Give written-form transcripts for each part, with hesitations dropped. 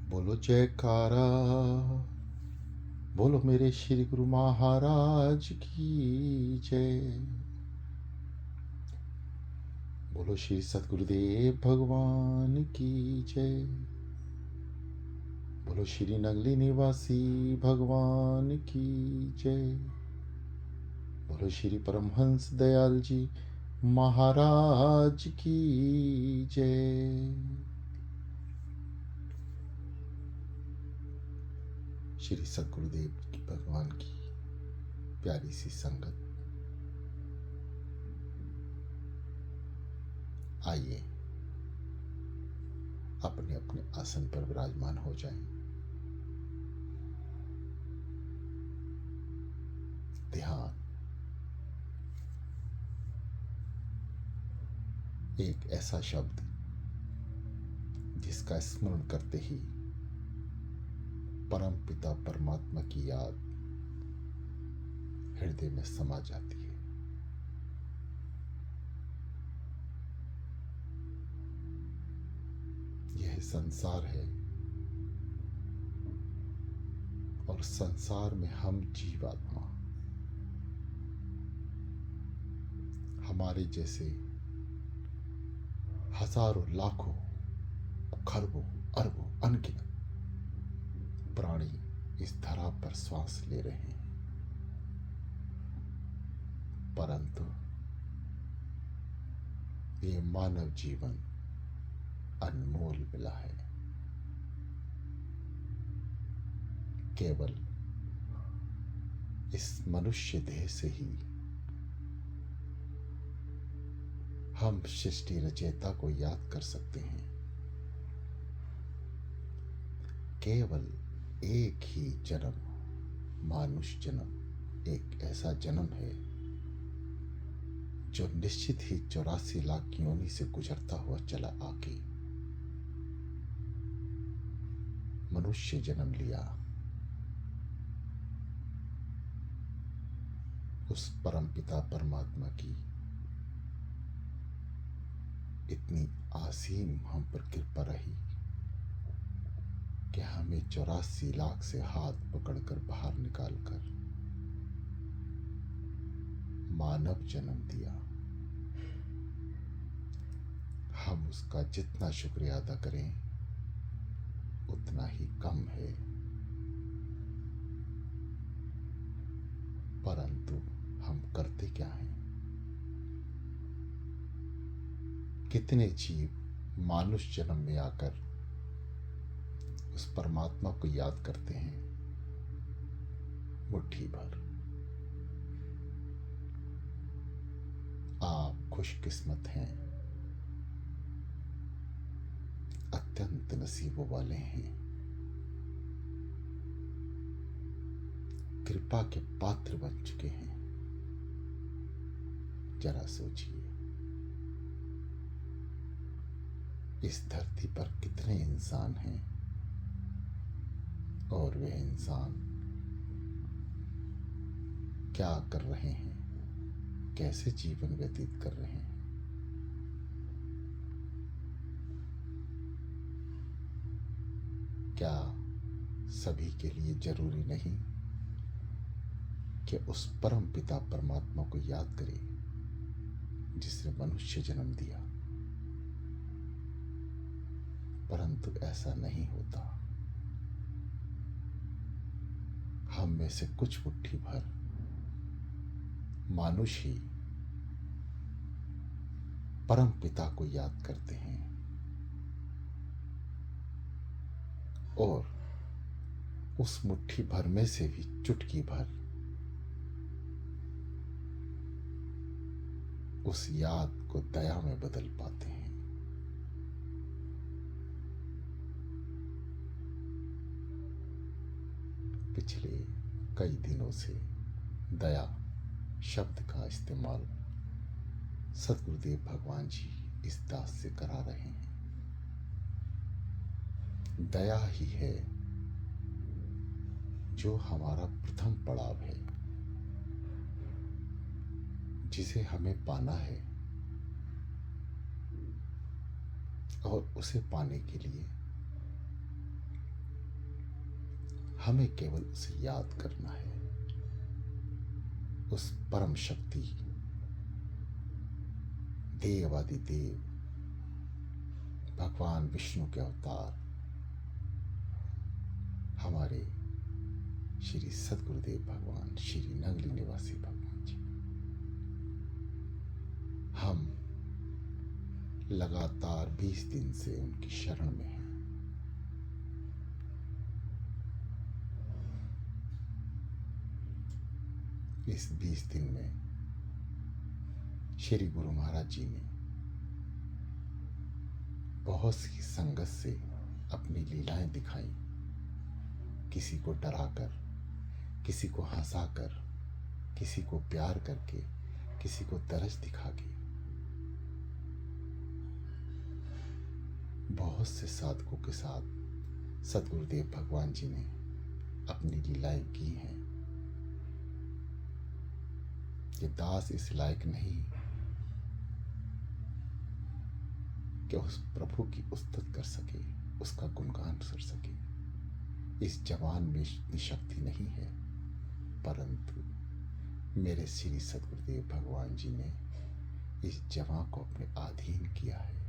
बोलो जयकारा, बोलो मेरे श्री गुरु महाराज की जय। बोलो श्री सतगुरुदेव भगवान की जय। बोलो श्री नगली निवासी भगवान की जय। बोलो श्री परमहंस दयाल जी महाराज की जय। श्री सतगुरुदेव भगवान की प्यारी सी संगत, आइए अपने अपने आसन पर विराजमान हो जाएं। ध्यान एक ऐसा शब्द जिसका स्मरण करते ही परम पिता परमात्मा की याद हृदय में समा जाती है। यह संसार है और संसार में हम जीवात्मा, हमारे जैसे हजारों लाखों खरबों अरबों अनगिनत प्राणी इस धरा पर श्वास ले रहे हैं, परंतु ये मानव जीवन अनमोल मिला है। केवल इस मनुष्य देह से ही हम सृष्टि रचयिता को याद कर सकते हैं। केवल एक ही जन्म, मानुष जन्म, एक ऐसा जन्म है जो निश्चित ही 84 लाख योनि से गुजरता हुआ चला आके मनुष्य जन्म लिया। उस परम पिता परमात्मा की इतनी असीम हम पर कृपा रही कि हमें 84 लाख से हाथ पकड़कर बाहर निकालकर मानव जन्म दिया। हम उसका जितना शुक्रिया अदा करें उतना ही कम है, परंतु हम करते क्या हैं? कितने जीव मानुष जन्म में आकर उस परमात्मा को याद करते हैं? मुट्ठी भर। आप खुशकिस्मत हैं, अत्यंत नसीबों वाले हैं, कृपा के पात्र बन चुके हैं। जरा सोचिए, इस धरती पर कितने इंसान हैं और वे इंसान क्या कर रहे हैं, कैसे जीवन व्यतीत कर रहे हैं। क्या सभी के लिए जरूरी नहीं कि उस परम पिता परमात्मा को याद करें जिसने मनुष्य जन्म दिया? परंतु ऐसा नहीं होता। हम में से कुछ मुट्ठी भर मानुष ही परम पिता को याद करते हैं और उस मुट्ठी भर में से भी चुटकी भर उस याद को दया में बदल पाते हैं। पिछले कई दिनों से दया शब्द का इस्तेमाल सतगुरुदेव भगवान जी इस दास से करा रहे हैं। दया ही है जो हमारा प्रथम पड़ाव है, जिसे हमें पाना है और उसे पाने के लिए हमें केवल उसे याद करना है, उस परम शक्ति देवादि देव भगवान विष्णु के अवतार हमारे श्री सद्गुरुदेव भगवान श्री नगली निवासी भगवान जी। हम लगातार 20 दिन से उनकी शरण में हैं। इस 20 दिन में श्री गुरु महाराज जी ने बहुत सी संगत से अपनी लीलाएं दिखाई, किसी को डराकर, किसी को हंसाकर, किसी को प्यार करके, किसी को तरस दिखा के। बहुत से साधकों के साथ सद्गुरुदेव भगवान जी ने अपनी लीलाएं की हैं। ये दास इस लायक नहीं कि उस प्रभु की उस्तत कर सके, उसका गुणगान कर सके। इस जवान में इतनी शक्ति नहीं है, परंतु मेरे श्री सद्गुरुदेव भगवान जी ने इस जवान को अपने अधीन किया है।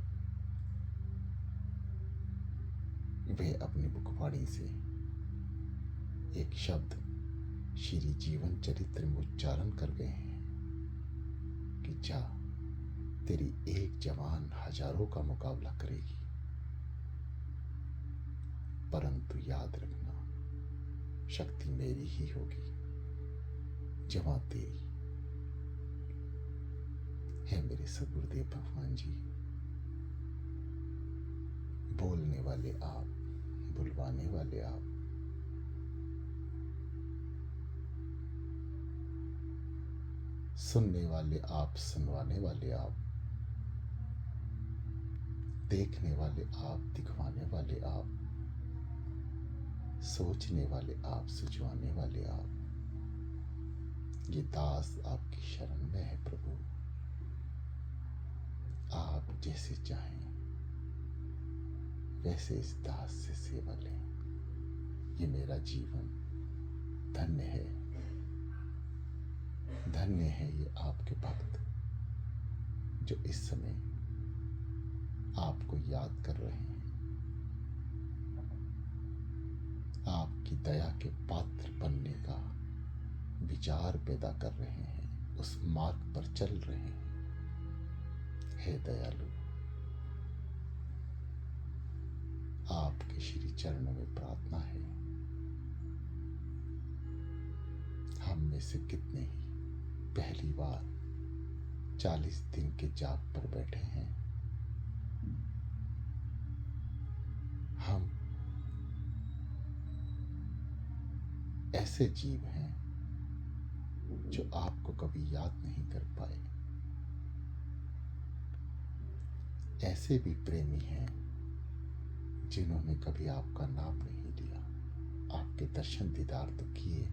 वे अपनी मुखवाणी से एक शब्द श्री जीवन चरित्र में उच्चारण कर गए हैं कि जा, तेरी एक जवान हजारों का मुकाबला करेगी, परंतु याद रखना शक्ति मेरी ही होगी, जवान तेरी। है मेरे सद्गुरुदेव भगवान जी, बोलने वाले आप, बुलवाने वाले आप, सुनने वाले आप, सुनवाने वाले आप, देखने वाले आप, दिखवाने वाले आप, सोचने वाले आप, सुझवाने वाले आप। ये दास आपकी शरण में है प्रभु। आप जैसे चाहें वैसे इस दास से सेवा लें। ये मेरा जीवन धन्य है, धन्य है ये आपके भक्त जो इस समय आपको याद कर रहे हैं, आपकी दया के पात्र बनने का विचार पैदा कर रहे हैं, उस मार्ग पर चल रहे हैं। हे दयालु, आपके श्री चरणों में प्रार्थना है। हम में से कितने ही पहली बार 40 दिन के जाप पर बैठे हैं। हम ऐसे जीव हैं जो आपको कभी याद नहीं कर पाए। ऐसे भी प्रेमी हैं जिन्होंने कभी आपका नाम नहीं लिया, आपके दर्शन दीदार तो किए,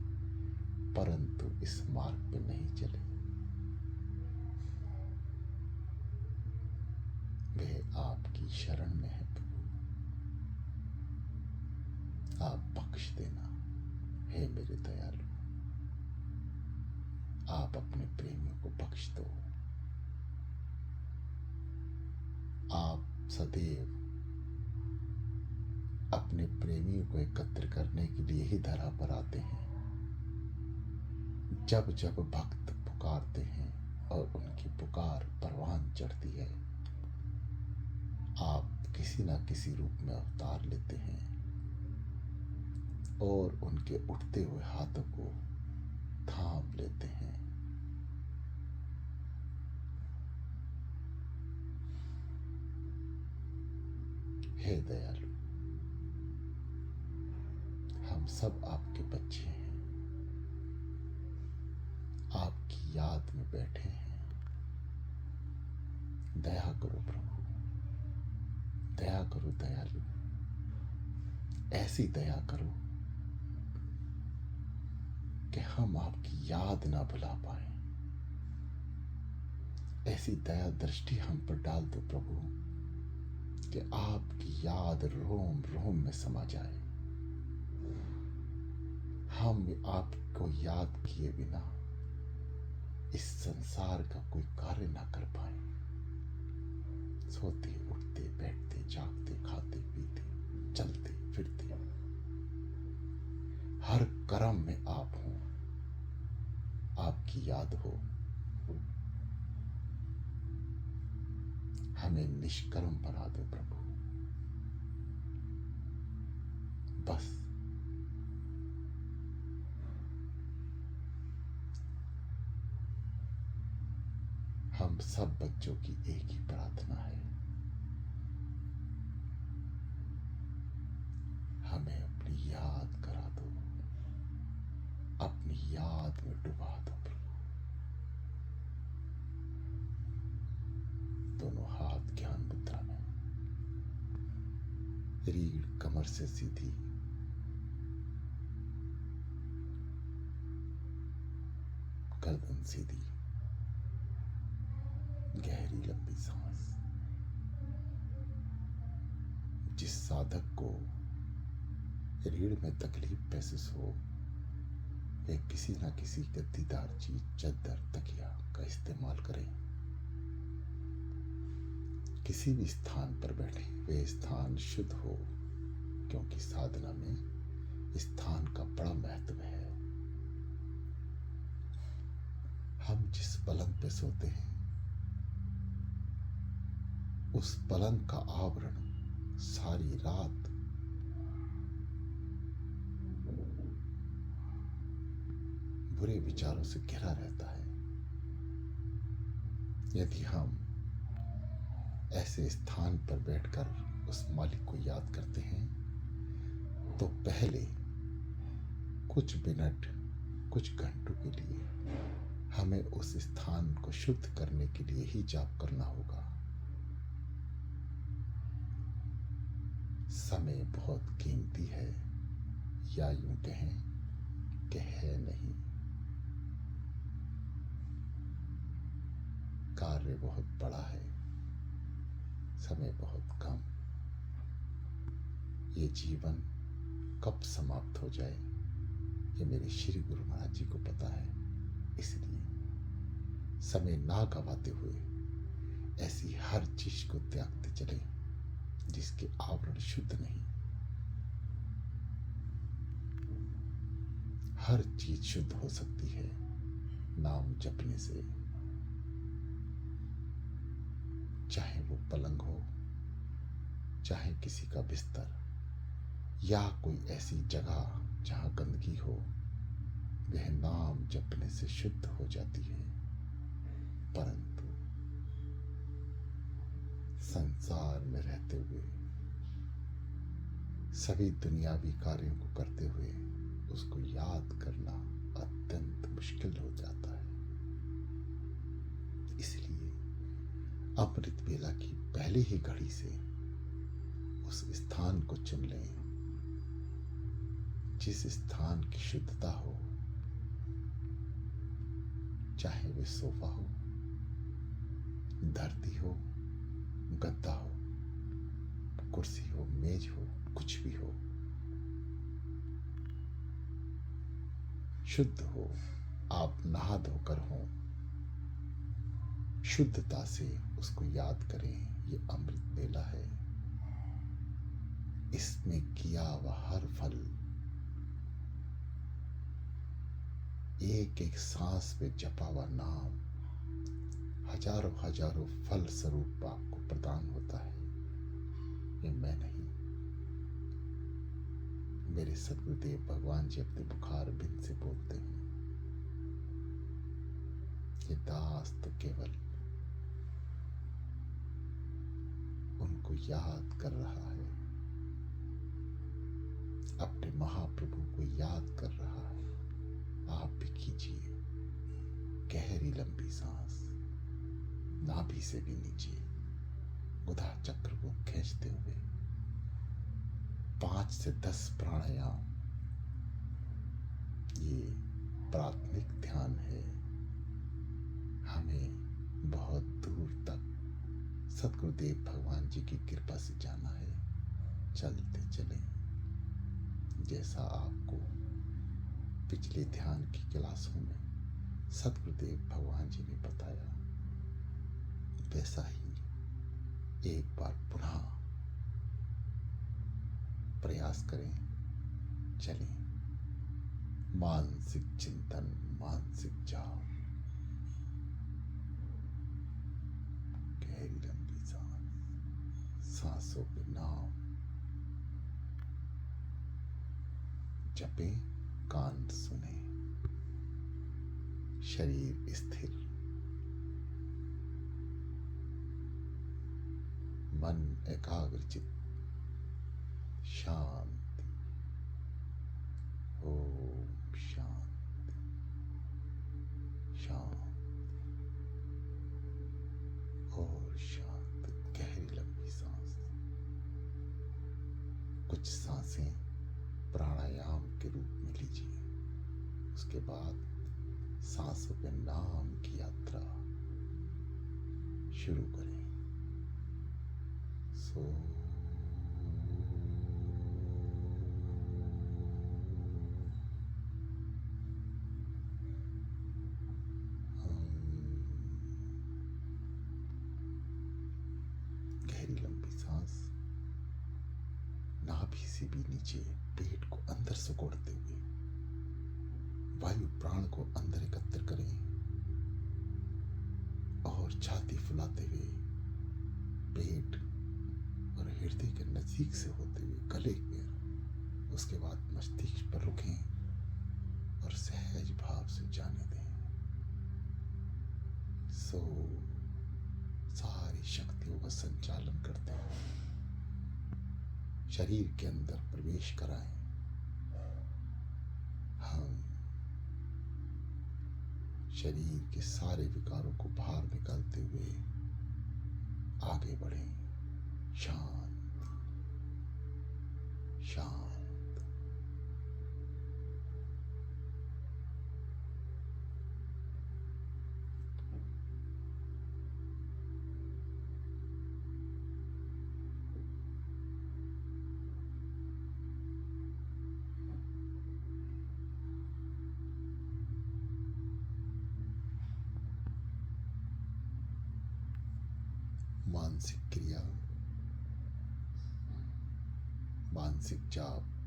परंतु इस मार्ग पे नहीं चले। वे आपकी शरण में है प्रभु, आप बख्श देना। हे मेरे दयालु, आप अपने प्रेमियों को बख्श दो। आप सदैव अपने प्रेमियों को एकत्र करने के लिए ही धरा पर आते हैं। जब जब भक्त पुकारते हैं और उनकी पुकार परवान चढ़ती है, आप किसी न किसी रूप में अवतार लेते हैं और उनके उठते हुए हाथों को थाम लेते हैं। हे दयालु, हम सब आपके बच्चे हैं, आपकी याद में बैठे हैं। दया करो प्रभु, दया करो दयालु, ऐसी दया करो कि हम आपकी याद ना भुला पाए। ऐसी दया दृष्टि हम पर डाल दो प्रभु कि आपकी याद रोम रोम में समा जाए। हम आपको याद किए बिना इस संसार का कोई कार्य ना कर पाए। सोते उठते बैठते जागते खाते पीते चलते फिरते हर कर्म में आप हो, आपकी याद हो। हमें निष्कर्म बना दो प्रभु। बस हम सब बच्चों की एक ही प्रार्थना है, हमें अपनी याद करा दो, अपनी याद में डुबा दो प्रभु। दोनों हाथ ज्ञान मुद्रा में, रीढ़ कमर से सीधी, गर्दन सीधी, गहरी लंबी सांस। जिस साधक को रीढ़ में तकलीफ महसूस हो, वे किसी न किसी गद्दीदार चीज, चद्दर, तकिया का इस्तेमाल करें। किसी भी स्थान पर बैठे वे स्थान शुद्ध हो, क्योंकि साधना में स्थान का बड़ा महत्व है। हम जिस पलंग पे सोते हैं उस पलंग का आवरण सारी रात बुरे विचारों से घिरा रहता है। यदि हम ऐसे स्थान पर बैठकर उस मालिक को याद करते हैं तो पहले कुछ मिनट, कुछ घंटों के लिए हमें उस स्थान को शुद्ध करने के लिए ही जाप करना होगा। समय बहुत कीमती है, या यूं कहें कि है नहीं। कार्य बहुत बड़ा है, समय बहुत कम। ये जीवन कब समाप्त हो जाए ये मेरे श्री गुरु महाराज जी को पता है। इसलिए समय ना गवाते हुए ऐसी हर चीज को त्यागते चले जिसके आवरण शुद्ध नहीं। हर चीज शुद्ध हो सकती है नाम जपने से, चाहे वो पलंग हो, चाहे किसी का बिस्तर, या कोई ऐसी जगह जहां गंदगी हो, वह नाम जपने से शुद्ध हो जाती है। परंतु संसार में रहते हुए सभी दुनियावी कार्यों को करते हुए उसको याद करना अत्यंत मुश्किल हो जाता है। इसलिए अमृत वेला की पहली ही घड़ी से उस स्थान को चुन लें जिस स्थान की शुद्धता हो, चाहे वे सोफा हो, धरती हो, गद्दा हो, कुर्सी हो, मेज हो, कुछ भी हो, शुद्ध हो। आप नहा धोकर हो, शुद्धता से उसको याद करें। ये अमृत वेला है, इसमें किया हुआ हर फल, एक एक सांस में जपा हुआ नाम हजारों हजारों फल स्वरूप आपको प्रदान होता है। ये मैं नहीं, मेरे सतगुरुदेव भगवान जी अपने बुखार बिन से बोलते हैं। ये दास तो केवल उनको याद कर रहा है, अपने महाप्रभु को याद कर रहा है। आप भी कीजिए गहरी लंबी सांस, नाभि से भी नीचे गुदा चक्र को खींचते हुए 5 से 10 प्राणायाम। ये प्राथमिक ध्यान है। हमें बहुत दूर तक सतगुरुदेव भगवान जी की कृपा से जाना है। चलते चले, जैसा आपको पिछले ध्यान की क्लासों में सतगुरुदेव भगवान जी ने बताया, वैसा ही एक बार पुनः प्रयास करें, चलें। मानसिक चिंतन, मानसिक जाप, गहरी लंबी सांस, सांसों के नाम जपें, कान सुने, शरीर स्थिर, मन एकाग्रचित, शांति। ओम शांति, शांति और शांति। गहरी लंबी सांस। कुछ सांसें प्राणायाम के रूप में लीजिए। उसके बाद सांसों के नाम की यात्रा शुरू करें। सो गहरी लंबी सांस, नाभि से भी नीचे पेट को अंदर सुकोड़ते हुए वायु प्राण को अंदर एकत्र करें और छाती फुलाते हुए पेट और हृदय के नजदीक से होते हुए गले पर, उसके बाद मस्तिष्क पर रुकें और सहज भाव से जाने दें। सो सारी शक्तियों का संचालन करते हैं, शरीर के अंदर प्रवेश कराएं। हम शरीर के सारे विकारों को बाहर निकालते हुए आगे बढ़ें। शांत, शांत। मानसिक क्रिया, मानसिक जाप